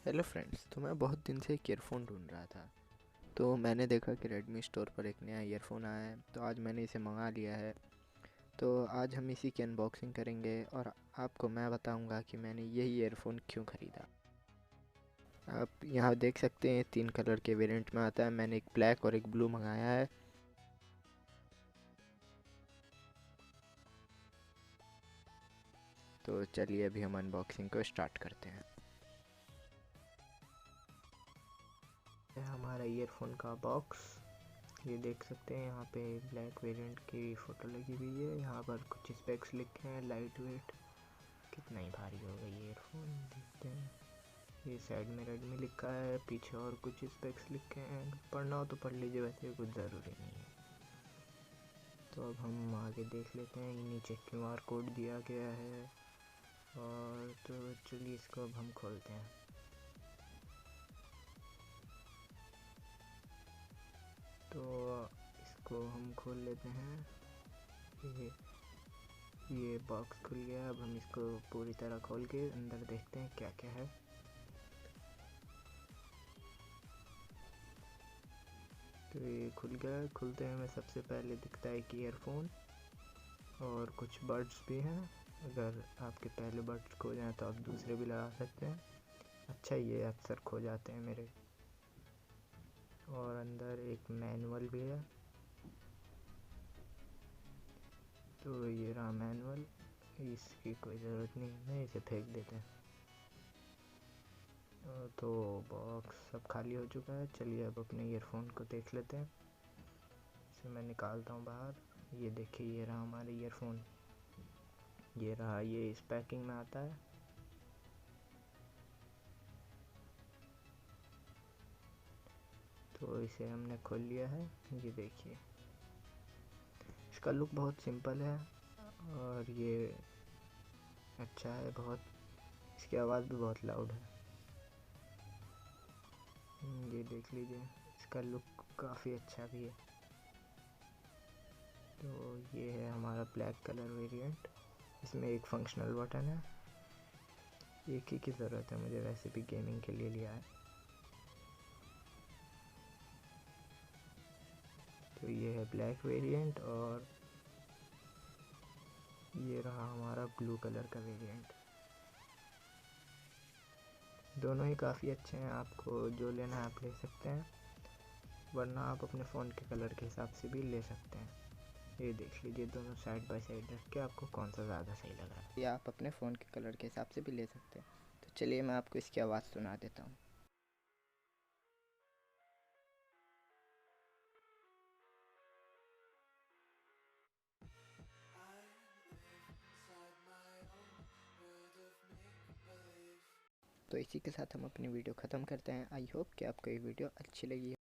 Hello friends, तो मैं बहुत दिन से एक ईयरफ़ोन ढूंढ रहा था। तो मैंने देखा कि रेडमी स्टोर पर एक नया ईयरफ़ोन आया है, तो आज मैंने इसे मंगा लिया है। तो आज हम इसी की अनबॉक्सिंग करेंगे और आपको मैं बताऊंगा कि मैंने यही ईयरफ़ोन क्यों ख़रीदा। आप यहाँ देख सकते हैं 3 कलर के वेरिएंट में आता है। मैंने एक ब्लैक और एक ब्लू मंगाया है। तो चलिए अभी हम अनबॉक्सिंग को स्टार्ट करते हैं। हमारा ईयरफोन का बॉक्स, ये देख सकते हैं। यहाँ पे ब्लैक वेरिएंट की फ़ोटो लगी हुई है। यहाँ पर कुछ स्पेक्स लिखे हैं, लाइट वेट। कितना ही भारी होगा ये ईयरफोन, देखते हैं। ये साइड में रेडमी लिखा है, पीछे और कुछ स्पेक्स लिखे हैं। पढ़ना हो तो पढ़ लीजिए, वैसे कुछ ज़रूरी नहीं है। तो अब हम आगे देख लेते हैं। नीचे क्यूआर कोड दिया गया है। और तो चलिए इसको अब हम खोलते हैं। तो इसको हम खोल लेते हैं। ये बॉक्स खुल गया। अब हम इसको पूरी तरह खोल के अंदर देखते हैं क्या क्या है। तो ये खुल गया। खुलते हैं हमें सबसे पहले दिखता है कि ईयरफोन और कुछ बड्स भी हैं। अगर आपके पहले बड्स खो जाएं तो आप दूसरे भी लगा सकते हैं। अच्छा, ये अक्सर खो जाते हैं मेरे। और अंदर एक मैनुअल भी है। तो ये रहा मैनुअल, इसकी कोई ज़रूरत नहीं है, इसे फेंक देते हैं। तो बॉक्स सब खाली हो चुका है। चलिए अब अपने ईयरफोन को देख लेते हैं। इसे मैं निकालता हूँ बाहर। ये देखिए, ये रहा हमारा ईयरफोन। ये रहा, ये इस पैकिंग में आता है। तो इसे हमने खोल लिया है। ये देखिए, इसका लुक बहुत सिंपल है और ये अच्छा है बहुत। इसकी आवाज़ भी बहुत लाउड है। ये देख लीजिए, इसका लुक काफ़ी अच्छा भी है। तो ये है हमारा ब्लैक कलर वेरिएंट। इसमें एक फंक्शनल बटन है, एक ही की ज़रूरत है मुझे, वैसे भी गेमिंग के लिए लिया है। तो ये है ब्लैक वेरिएंट और ये रहा हमारा ब्लू कलर का वेरिएंट। दोनों ही काफ़ी अच्छे हैं। आपको जो लेना है आप ले सकते हैं, वरना आप अपने फ़ोन के कलर के हिसाब से भी ले सकते हैं। ये देख लीजिए, दोनों साइड बाय साइड रख के आपको कौन सा ज़्यादा सही लग रहा है, या आप अपने फ़ोन के कलर के हिसाब से भी ले सकते हैं। तो चलिए मैं आपको इसकी आवाज़ सुना देता हूँ। तो इसी के साथ हम अपनी वीडियो ख़त्म करते हैं। आई होप कि आपको ये वीडियो अच्छी लगी हो।